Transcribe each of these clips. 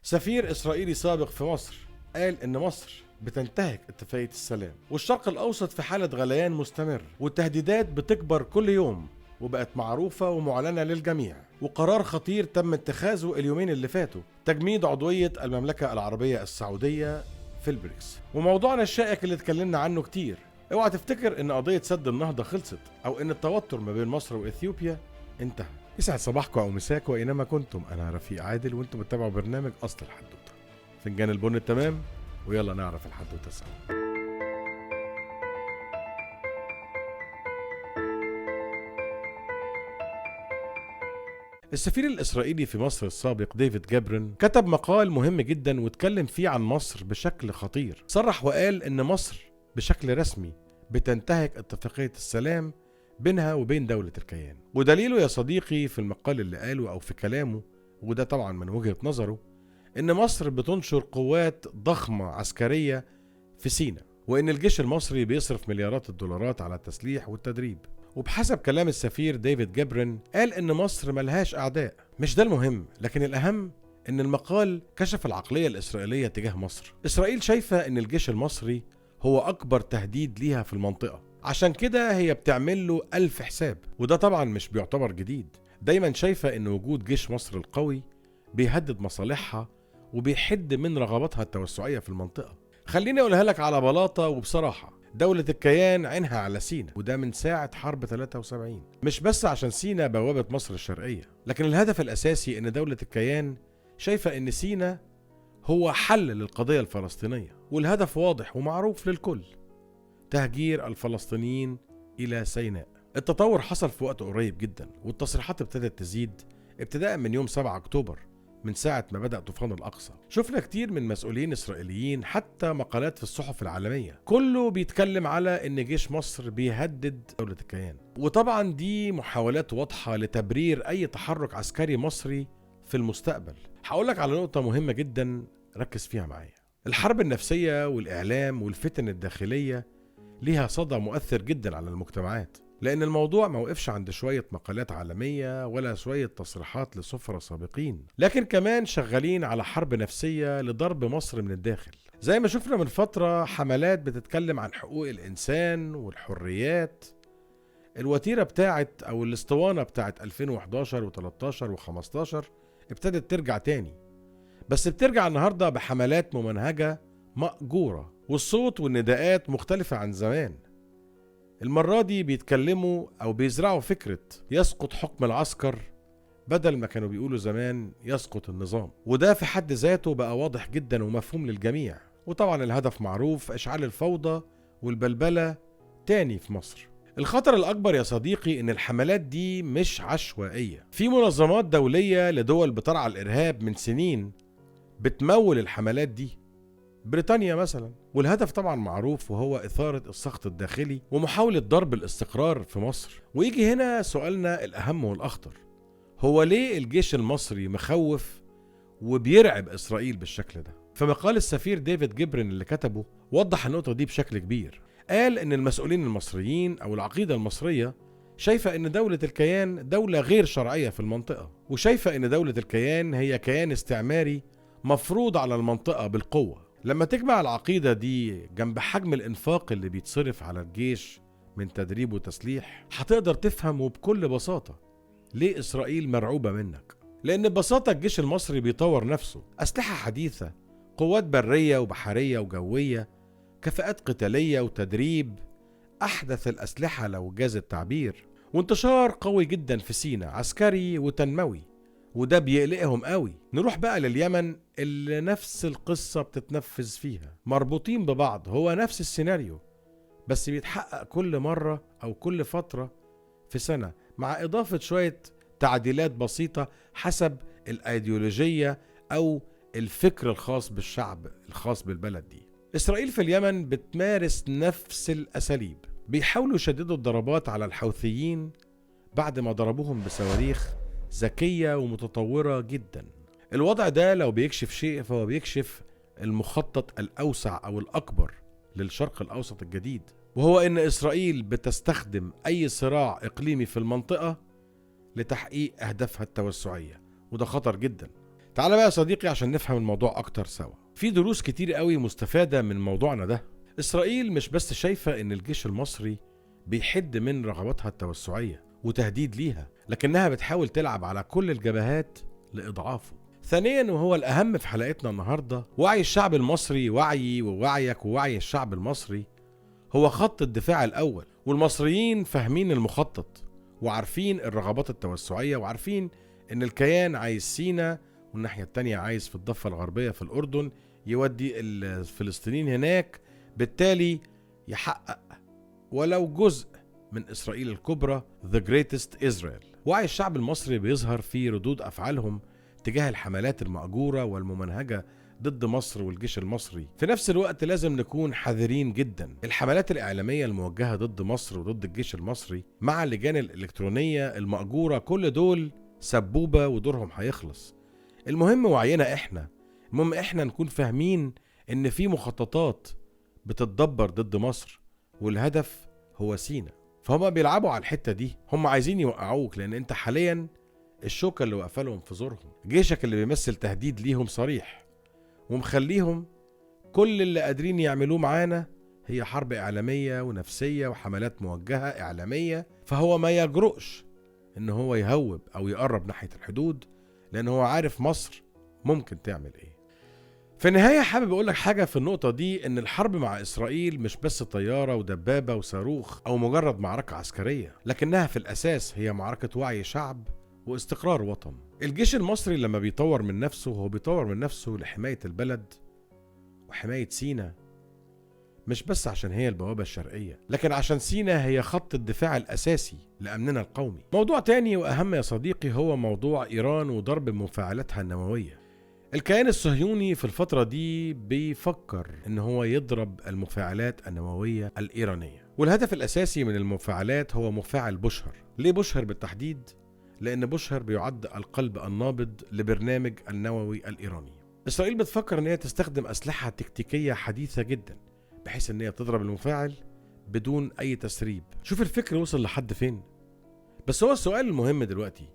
سفير إسرائيلي سابق في مصر قال إن مصر بتنتهك اتفاقية السلام، والشرق الأوسط في حالة غليان مستمر، والتهديدات بتكبر كل يوم وبقت معروفة ومعلنة للجميع. وقرار خطير تم اتخاذه اليومين اللي فاتوا تجميد عضوية المملكة العربية السعودية في البريكس. وموضوعنا الشائك اللي اتكلمنا عنه كتير، اوعى تفتكر ان قضية سد النهضة خلصت او ان التوتر ما بين مصر واثيوبيا انتهى. يسعد صباحكم او مساكم اينما كنتم. انا رفيق عادل وانتم بتتابعوا برنامج اصل الحدوتة. فنجان البن التمام ويلا نعرف الحدوتة سوا. السفير الإسرائيلي في مصر السابق ديفيد جابرن كتب مقال مهم جدا واتكلم فيه عن مصر بشكل خطير. صرح وقال إن مصر بشكل رسمي بتنتهك اتفاقية السلام بينها وبين دولة الكيان. ودليله يا صديقي في المقال اللي قاله أو في كلامه، وده طبعا من وجهة نظره، إن مصر بتنشر قوات ضخمة عسكرية في سيناء، وإن الجيش المصري بيصرف مليارات الدولارات على التسليح والتدريب. وبحسب كلام السفير ديفيد جابرن قال إن مصر ملهاش أعداء. مش ده المهم، لكن الأهم إن المقال كشف العقلية الإسرائيلية تجاه مصر. إسرائيل شايفة إن الجيش المصري هو أكبر تهديد ليها في المنطقة، عشان كده هي بتعمل له 1000 حساب. وده طبعا مش بيعتبر جديد، دايما شايفة إن وجود جيش مصر القوي بيهدد مصالحها وبيحد من رغباتها التوسعية في المنطقة. خليني أقولها لك على بلاطة وبصراحة، دولة الكيان عينها على سيناء، وده من ساعة حرب 73. مش بس عشان سيناء بوابة مصر الشرقية، لكن الهدف الأساسي إن دولة الكيان شايفة إن سيناء هو حل للقضية الفلسطينية، والهدف واضح ومعروف للكل: تهجير الفلسطينيين إلى سيناء. التطور حصل في وقت قريب جدا، والتصريحات ابتدت تزيد ابتداء من يوم 7 أكتوبر، من ساعة ما بدأ طوفان الأقصى. شفنا كتير من مسؤولين إسرائيليين، حتى مقالات في الصحف العالمية، كله بيتكلم على إن جيش مصر بيهدد دولة الكيان. وطبعا دي محاولات واضحة لتبرير أي تحرك عسكري مصري في المستقبل. هقولك على نقطة مهمة جدا ركز فيها معايا. الحرب النفسية والإعلام والفتن الداخلية ليها صدى مؤثر جدا على المجتمعات، لأن الموضوع ما وقفش عند شوية مقالات عالمية ولا شوية تصريحات لسفراء سابقين، لكن كمان شغالين على حرب نفسية لضرب مصر من الداخل. زي ما شفنا من فترة حملات بتتكلم عن حقوق الإنسان والحريات. الوتيرة بتاعت أو الاسطوانة بتاعت 2011 و13 و15 ابتدت ترجع تاني، بس بترجع النهاردة بحملات ممنهجة مأجورة، والصوت والنداءات مختلفة عن زمان. المرة دي بيتكلموا أو بيزرعوا فكرة يسقط حكم العسكر، بدل ما كانوا بيقولوا زمان يسقط النظام. وده في حد ذاته بقى واضح جدا ومفهوم للجميع. وطبعا الهدف معروف: إشعال الفوضى والبلبلة تاني في مصر. الخطر الأكبر يا صديقي إن الحملات دي مش عشوائية. في منظمات دولية لدول بترعى الإرهاب من سنين بتمول الحملات دي، بريطانيا مثلا. والهدف طبعا معروف، وهو إثارة السخط الداخلي ومحاولة ضرب الاستقرار في مصر. ويجي هنا سؤالنا الأهم والأخطر: هو ليه الجيش المصري مخوف وبيرعب إسرائيل بالشكل ده؟ فمقال السفير ديفيد جبرن اللي كتبه وضح النقطة دي بشكل كبير. قال إن المسؤولين المصريين أو العقيدة المصرية شايفة إن دولة الكيان دولة غير شرعية في المنطقة، وشايفة إن دولة الكيان هي كيان استعماري مفروض على المنطقة بالقوة. لما تجمع العقيدة دي جنب حجم الإنفاق اللي بيتصرف على الجيش من تدريب وتسليح، هتقدر تفهم وبكل بساطة ليه إسرائيل مرعوبة منك. لأن ببساطة الجيش المصري بيطور نفسه، أسلحة حديثة، قوات برية وبحرية وجوية، كفاءات قتالية وتدريب أحدث الأسلحة لو جاز التعبير، وانتشار قوي جدا في سيناء عسكري وتنموي، وده بيقلقهم قوي. نروح بقى لليمن اللي نفس القصة بتتنفذ فيها، مربوطين ببعض، هو نفس السيناريو بس بيتحقق كل مرة أو كل فترة في سنة، مع إضافة شوية تعديلات بسيطة حسب الأيديولوجية أو الفكر الخاص بالشعب الخاص بالبلد دي. إسرائيل في اليمن بتمارس نفس الأساليب، بيحاولوا يشددوا الضربات على الحوثيين بعد ما ضربوهم بصواريخ ذكية ومتطورة جدا. الوضع ده لو بيكشف شيء فهو بيكشف المخطط الأوسع أو الأكبر للشرق الأوسط الجديد، وهو إن إسرائيل بتستخدم أي صراع إقليمي في المنطقة لتحقيق أهدافها التوسعية، وده خطر جدا. تعال بقى يا صديقي عشان نفهم الموضوع اكتر سوا. في دروس كتير قوي مستفادة من موضوعنا ده. اسرائيل مش بس شايفة ان الجيش المصري بيحد من رغباتها التوسعية وتهديد ليها، لكنها بتحاول تلعب على كل الجبهات لإضعافه. ثانيا، وهو الأهم في حلقتنا النهاردة، وعي الشعب المصري، وعي ووعيك ووعي الشعب المصري هو خط الدفاع الأول. والمصريين فاهمين المخطط وعارفين الرغبات التوسعية، وعارفين ان الكيان عايز سينا، والناحية التانية عايز في الضفة الغربية في الأردن يودي الفلسطينيين هناك، بالتالي يحقق ولو جزء من إسرائيل الكبرى The Greatest Israel. وعي الشعب المصري بيظهر في ردود أفعالهم تجاه الحملات المأجورة والممنهجة ضد مصر والجيش المصري. في نفس الوقت لازم نكون حذرين جدا. الحملات الإعلامية الموجهة ضد مصر وضد الجيش المصري مع اللجان الإلكترونية المأجورة، كل دول سبوبة ودورهم هيخلص. المهم وعينا احنا نكون فاهمين ان في مخططات بتتدبر ضد مصر، والهدف هو سينا. فهم بيلعبوا على الحتة دي، هم عايزين يوقعوك، لان انت حاليا الشوكة اللي واقفة لهم في زورهم. جيشك اللي بيمثل تهديد ليهم صريح، ومخليهم كل اللي قادرين يعملوه معانا هي حرب إعلامية ونفسية وحملات موجهة إعلامية. فهو ما يجرؤش ان هو يهوب او يقرب ناحية الحدود، لان هو عارف مصر ممكن تعمل ايه. في النهاية حابب اقول لك حاجة في النقطة دي، ان الحرب مع اسرائيل مش بس طيارة ودبابة وصاروخ او مجرد معركة عسكرية، لكنها في الاساس هي معركة وعي شعب واستقرار وطن. الجيش المصري لما بيطور من نفسه، هو بيطور من نفسه لحماية البلد وحماية سينا، مش بس عشان هي البوابة الشرقية، لكن عشان سينا هي خط الدفاع الأساسي لأمننا القومي. موضوع تاني وأهم يا صديقي هو موضوع إيران وضرب مفاعلاتها النووية. الكيان الصهيوني في الفترة دي بيفكر إن هو يضرب المفاعلات النووية الإيرانية، والهدف الأساسي من المفاعلات هو مفاعل بوشهر. ليه بوشهر بالتحديد؟ لأن بوشهر بيعد القلب النابض لبرنامج النووي الإيراني. إسرائيل بتفكر إن هي تستخدم أسلحة تكتيكية حديثة جدا، بحيث ان هي تضرب المفاعل بدون اي تسريب. شوف الفكر وصل لحد فين. بس هو السؤال المهم دلوقتي،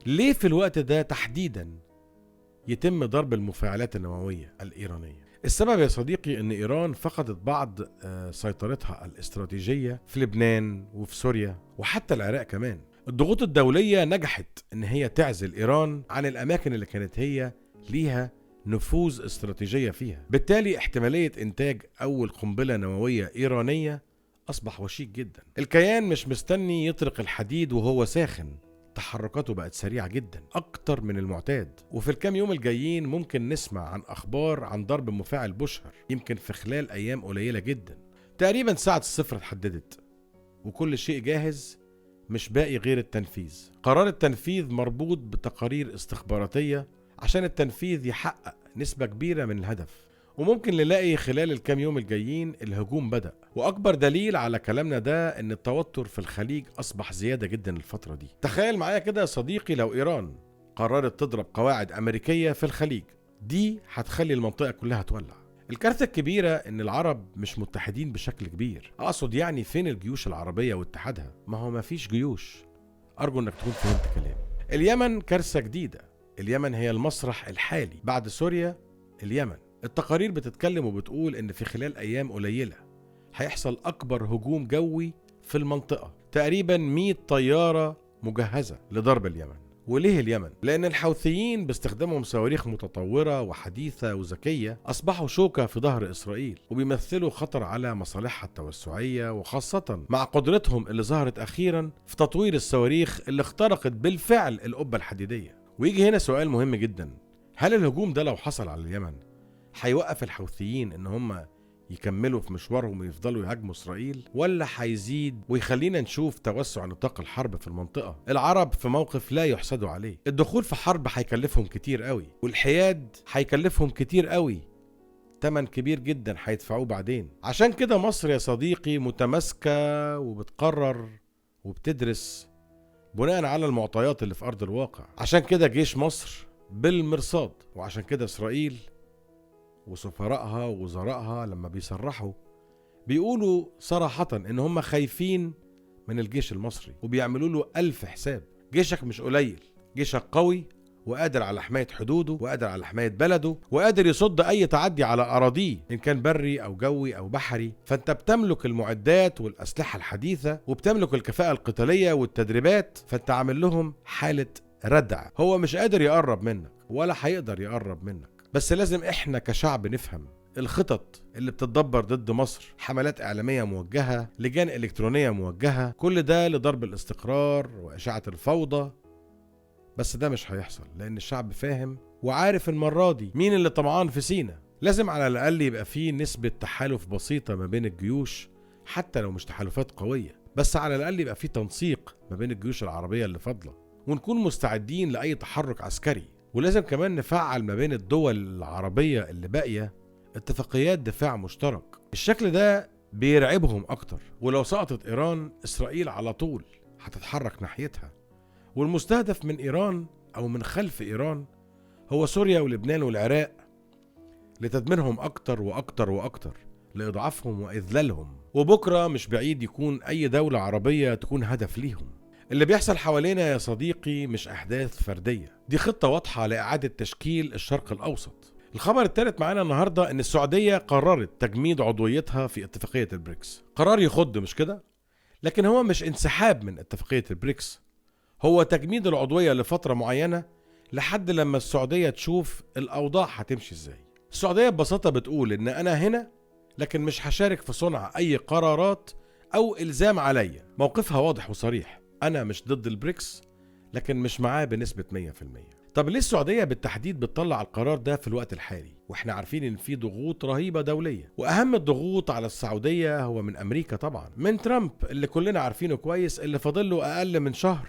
ليه في الوقت ده تحديدا يتم ضرب المفاعلات النووية الإيرانية؟ السبب يا صديقي ان إيران فقدت بعض سيطرتها الاستراتيجية في لبنان وفي سوريا وحتى العراق كمان. الضغوط الدولية نجحت ان هي تعزل إيران عن الاماكن اللي كانت هي ليها نفوذ استراتيجية فيها. بالتالي احتمالية انتاج اول قنبلة نووية ايرانية اصبح وشيك جدا. الكيان مش مستني يطرق الحديد وهو ساخن، تحركاته بقت سريعة جدا اكتر من المعتاد. وفي الكام يوم الجايين ممكن نسمع عن اخبار عن ضرب مفاعل بوشهر، يمكن في خلال ايام قليلة جدا. تقريبا ساعة الصفر اتحددت وكل شيء جاهز، مش باقي غير التنفيذ. قرار التنفيذ مربوط بتقارير استخباراتية عشان التنفيذ يحقق نسبة كبيرة من الهدف، وممكن نلاقي خلال الكام يوم الجايين الهجوم بدأ. وأكبر دليل على كلامنا ده إن التوتر في الخليج أصبح زيادة جدا الفترة دي. تخيل معايا كده يا صديقي، لو إيران قررت تضرب قواعد أمريكية في الخليج، دي هتخلي المنطقة كلها تولع. الكارثة الكبيرة إن العرب مش متحدين بشكل كبير. أقصد يعني فين الجيوش العربية واتحادها؟ ما هو ما فيش جيوش. أرجو إنك تكون فهمت كلامي. اليمن كارثة جديدة. اليمن هي المسرح الحالي بعد سوريا. اليمن التقارير بتتكلم وبتقول ان في خلال ايام قليلة هيحصل اكبر هجوم جوي في المنطقة، تقريبا 100 طيارة مجهزة لضرب اليمن. وليه اليمن؟ لان الحوثيين باستخدامهم صواريخ متطورة وحديثة وذكية اصبحوا شوكة في ظهر اسرائيل، وبيمثلوا خطر على مصالحها التوسعية، وخاصة مع قدرتهم اللي ظهرت اخيرا في تطوير الصواريخ اللي اخترقت بالفعل القبة الحديدية. ويجي هنا سؤال مهم جدا، هل الهجوم ده لو حصل على اليمن هيوقف الحوثيين ان هم يكملوا في مشوارهم ويفضلوا يهاجموا اسرائيل، ولا هيزيد ويخلينا نشوف توسع نطاق الحرب في المنطقة؟ العرب في موقف لا يحسدوا عليه. الدخول في حرب هيكلفهم كتير قوي، والحياد هيكلفهم كتير قوي، تمن كبير جدا هيدفعوه بعدين. عشان كده مصر يا صديقي متماسكة وبتقرر وبتدرس بناء على المعطيات اللي في أرض الواقع. عشان كده جيش مصر بالمرصاد، وعشان كده إسرائيل وسفرائها ووزرائها لما بيصرحوا بيقولوا صراحة إن هم خايفين من الجيش المصري، وبيعملوا له 1000 حساب. جيشك مش قليل، جيشك قوي وقادر على حماية حدوده وقادر على حماية بلده وقادر يصد أي تعدي على أراضيه إن كان بري أو جوي أو بحري. فأنت بتملك المعدات والأسلحة الحديثة وبتملك الكفاءة القتالية والتدريبات، فأنت عامل لهم حالة ردع. هو مش قادر يقرب منك ولا هيقدر يقرب منك. بس لازم إحنا كشعب نفهم الخطط اللي بتتدبر ضد مصر، حملات إعلامية موجهة، لجان إلكترونية موجهة، كل ده لضرب الاستقرار وإشاعة الفوضى. بس ده مش هيحصل لأن الشعب فاهم وعارف المرة دي مين اللي طمعان في سينا. لازم على الأقل يبقى فيه نسبة تحالف بسيطة ما بين الجيوش، حتى لو مش تحالفات قوية، بس على الأقل يبقى فيه تنسيق ما بين الجيوش العربية اللي فاضلة، ونكون مستعدين لأي تحرك عسكري. ولازم كمان نفعل ما بين الدول العربية اللي باقية اتفاقيات دفاع مشترك. الشكل ده بيرعبهم أكتر، ولو سقطت إيران إسرائيل على طول هتتحرك ناحيتها، والمستهدف من إيران أو من خلف إيران هو سوريا ولبنان والعراق، لتدميرهم أكتر وأكتر وأكتر، لإضعافهم وإذلالهم. وبكرة مش بعيد يكون أي دولة عربية تكون هدف ليهم. اللي بيحصل حوالينا يا صديقي مش أحداث فردية، دي خطة واضحة لإعادة تشكيل الشرق الأوسط. الخبر الثالث معانا النهاردة إن السعودية قررت تجميد عضويتها في اتفاقية البريكس. قرار يخض مش كده؟ لكن هو مش انسحاب من اتفاقية البريكس، هو تجميد العضوية لفترة معينة لحد لما السعودية تشوف الأوضاع هتمشي ازاي. السعودية ببساطة بتقول إن أنا هنا لكن مش هشارك في صنع أي قرارات أو إلزام عليا. موقفها واضح وصريح، أنا مش ضد البريكس لكن مش معاه بنسبة 100%. طب ليه السعودية بالتحديد بتطلع القرار ده في الوقت الحالي واحنا عارفين ان في ضغوط رهيبة دولية؟ واهم الضغوط على السعودية هو من امريكا طبعا، من ترامب اللي كلنا عارفينه كويس، اللي فاضل له اقل من شهر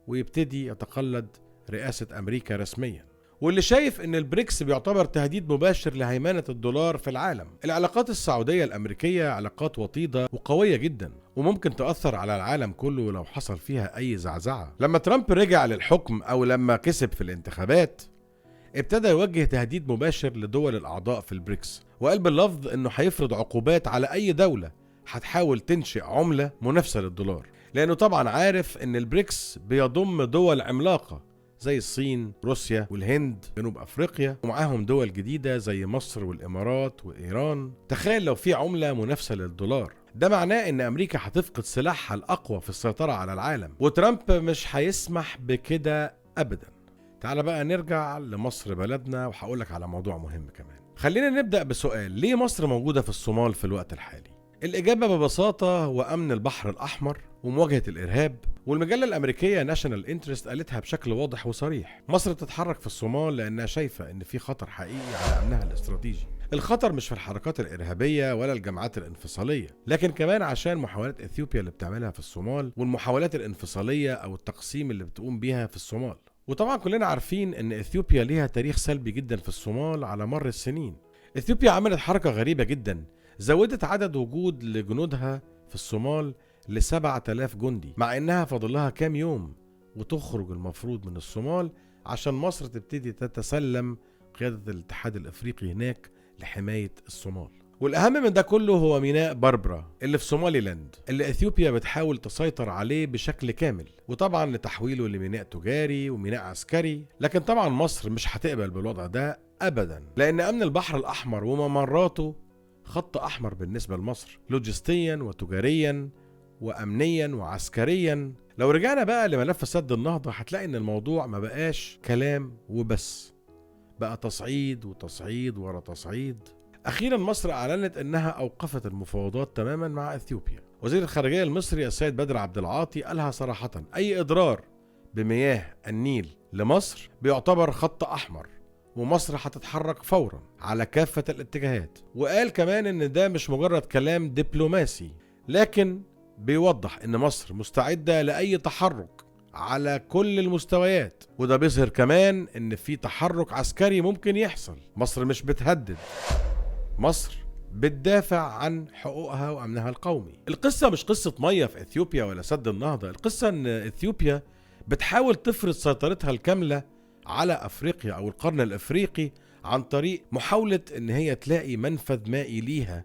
ويبتدي يتقلد رئاسة امريكا رسميا، واللي شايف ان البريكس بيعتبر تهديد مباشر لهيمنة الدولار في العالم. العلاقات السعودية الامريكية علاقات وطيدة وقوية جدا، وممكن تأثر على العالم كله لو حصل فيها اي زعزعة. لما ترامب رجع للحكم او لما كسب في الانتخابات، ابتدى يوجه تهديد مباشر لدول الاعضاء في البريكس، وقال باللفظ انه هيفرض عقوبات على اي دولة هتحاول تنشئ عملة منافسة للدولار، لانه طبعا عارف ان البريكس بيضم دول عملاقة زي الصين، روسيا والهند، جنوب افريقيا، ومعاهم دول جديدة زي مصر والامارات وايران. تخيل لو في عملة منافسة للدولار، ده معناه ان امريكا هتفقد سلاحها الاقوى في السيطرة على العالم، وترامب مش هيسمح بكده ابدا. تعال بقى نرجع لمصر بلدنا، وهقولك على موضوع مهم كمان. خلينا نبدأ بسؤال، ليه مصر موجودة في الصومال في الوقت الحالي؟ الإجابة ببساطة هو أمن البحر الأحمر ومواجهة الإرهاب. والمجلة الأمريكية ناشونال انترست قالتها بشكل واضح وصريح، مصر تتحرك في الصومال لأنها شايفة إن في خطر حقيقي على أمنها الاستراتيجي. الخطر مش في الحركات الإرهابية ولا الجماعات الانفصالية، لكن كمان عشان محاولات إثيوبيا اللي بتعملها في الصومال، والمحاولات الانفصالية أو التقسيم اللي بتقوم بيها في الصومال. وطبعا كلنا عارفين إن إثيوبيا ليها تاريخ سلبي جدا في الصومال على مر السنين. إثيوبيا عملت حركة غريبة جدا، زودت عدد وجود لجنودها في الصومال ل7,000 جندي، مع انها فاضلها كام يوم وتخرج المفروض من الصومال عشان مصر تبتدي تتسلم قيادة الاتحاد الافريقي هناك لحماية الصومال. والاهم من ده كله هو ميناء بربرا اللي في صومالي لاند، اللي اثيوبيا بتحاول تسيطر عليه بشكل كامل، وطبعا لتحويله لميناء تجاري وميناء عسكري. لكن طبعا مصر مش هتقبل بالوضع ده ابدا، لان امن البحر الاحمر وممراته خط أحمر بالنسبة لمصر، لوجستيا وتجاريا وأمنيا وعسكريا. لو رجعنا بقى لملف سد النهضة هتلاقي إن الموضوع ما بقاش كلام وبس، بقى تصعيد وتصعيد ورا تصعيد. أخيرا مصر أعلنت إنها أوقفت المفاوضات تماما مع إثيوبيا. وزير الخارجية المصري السيد بدر عبد العاطي قالها صراحة، أي إضرار بمياه النيل لمصر بيعتبر خط أحمر، ومصر هتتحرك فورا على كافة الاتجاهات. وقال كمان ان ده مش مجرد كلام دبلوماسي، لكن بيوضح ان مصر مستعدة لأي تحرك على كل المستويات، وده بيظهر كمان ان في تحرك عسكري ممكن يحصل. مصر مش بتهدد، مصر بتدافع عن حقوقها وأمنها القومي. القصة مش قصة مية في إثيوبيا ولا سد النهضة، القصة ان إثيوبيا بتحاول تفرض سيطرتها الكاملة على أفريقيا أو القرن الأفريقي عن طريق محاولة إن هي تلاقي منفذ مائي ليها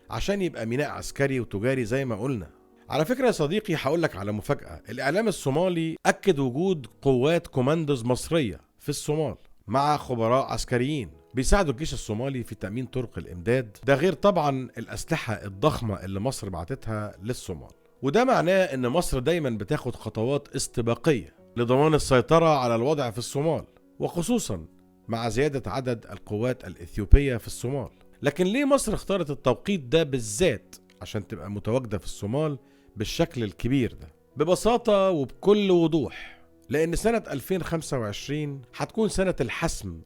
عشان يبقى ميناء عسكري وتجاري زي ما قلنا. على فكرة يا صديقي هقولك على مفاجأة، الإعلام الصومالي أكد وجود قوات كوماندوز مصرية في الصومال مع خبراء عسكريين بيساعدوا الجيش الصومالي في تأمين طرق الإمداد، ده غير طبعا الأسلحة الضخمة اللي مصر بعتتها للصومال. وده معناه إن مصر دايما بتاخد خطوات استباقية لضمان السيطرة على الوضع في الصومال، وخصوصا مع زيادة عدد القوات الإثيوبية في الصومال. لكن ليه مصر اختارت التوقيت ده بالذات عشان تبقى متواجدة في الصومال بالشكل الكبير ده؟ ببساطة وبكل وضوح، لأن سنة 2025 هتكون سنة الحسم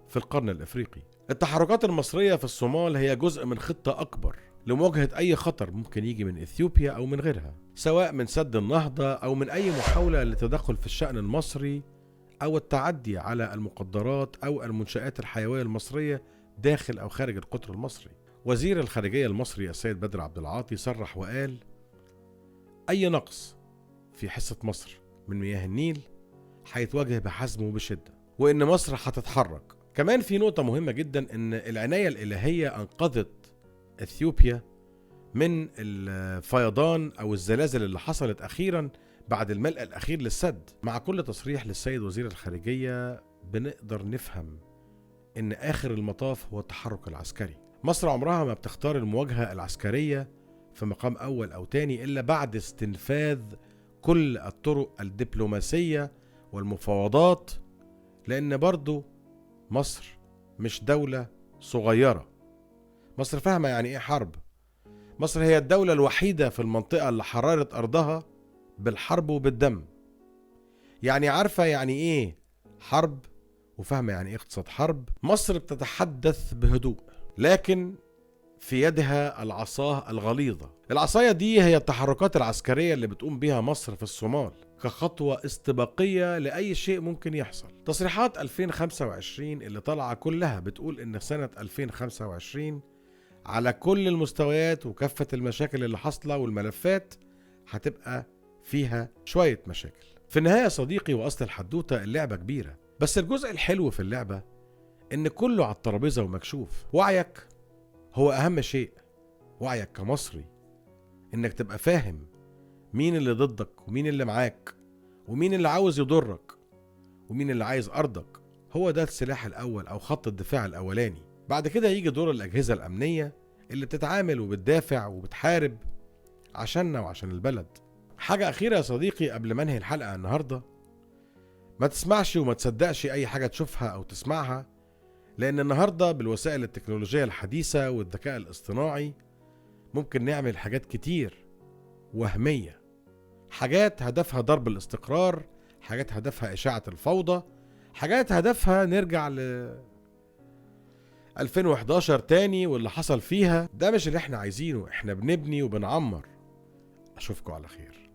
في القرن الإفريقي. التحركات المصرية في الصومال هي جزء من خطة أكبر لمواجهة أي خطر ممكن يجي من إثيوبيا أو من غيرها، سواء من سد النهضة أو من أي محاولة للتدخل في الشأن المصري أو التعدي على المقدرات أو المنشآت الحيوية المصرية داخل أو خارج القطر المصري. وزير الخارجية المصري السيد بدر عبد العاطي صرح وقال: أي نقص في حصة مصر من مياه النيل هيتواجه بحزم وبشدة، وإن مصر هتتحرك. كمان في نقطة مهمة جدا، إن العناية الإلهية أنقذت إثيوبيا من الفيضان أو الزلازل اللي حصلت أخيرا بعد الملء الأخير للسد. مع كل تصريح للسيد وزير الخارجية بنقدر نفهم إن آخر المطاف هو التحرك العسكري. مصر عمرها ما بتختار المواجهة العسكرية في مقام أول أو تاني إلا بعد استنفاذ كل الطرق الدبلوماسية والمفاوضات، لأن برضو مصر مش دولة صغيرة. مصر فاهمة يعني إيه حرب. مصر هي الدولة الوحيدة في المنطقة اللي حررت أرضها بالحرب وبالدم، يعني عارفة يعني إيه حرب وفاهمة يعني إيه اقتصاد حرب. مصر بتتحدث بهدوء، لكن في يدها العصا الغليظة. العصاية دي هي التحركات العسكرية اللي بتقوم بها مصر في الصومال كخطوة استباقية لأي شيء ممكن يحصل. تصريحات 2025 اللي طالعة كلها بتقول إن سنة 2025 على كل المستويات وكافة المشاكل اللي حصلة والملفات هتبقى فيها شوية مشاكل. في النهاية صديقي وأصل الحدوتة، اللعبة كبيرة، بس الجزء الحلو في اللعبة إن كله على الترابيزة ومكشوف. وعيك هو أهم شيء، وعيك كمصري، إنك تبقى فاهم مين اللي ضدك ومين اللي معاك ومين اللي عاوز يضرك ومين اللي عايز أرضك. هو ده السلاح الأول أو خط الدفاع الأولاني. بعد كده يجي دور الأجهزة الأمنية اللي بتتعامل وبتدافع وبتحارب عشاننا وعشان البلد. حاجة أخيرة يا صديقي قبل ما انهي الحلقة النهاردة، ما تسمعش وما تصدقش أي حاجة تشوفها أو تسمعها، لأن النهاردة بالوسائل التكنولوجية الحديثة والذكاء الاصطناعي ممكن نعمل حاجات كتير وهمية، حاجات هدفها ضرب الاستقرار، حاجات هدفها إشاعة الفوضى، حاجات هدفها نرجع ل 2011 تاني واللي حصل فيها. ده مش اللي احنا عايزينه، احنا بنبني وبنعمر. أشوفكم على خير.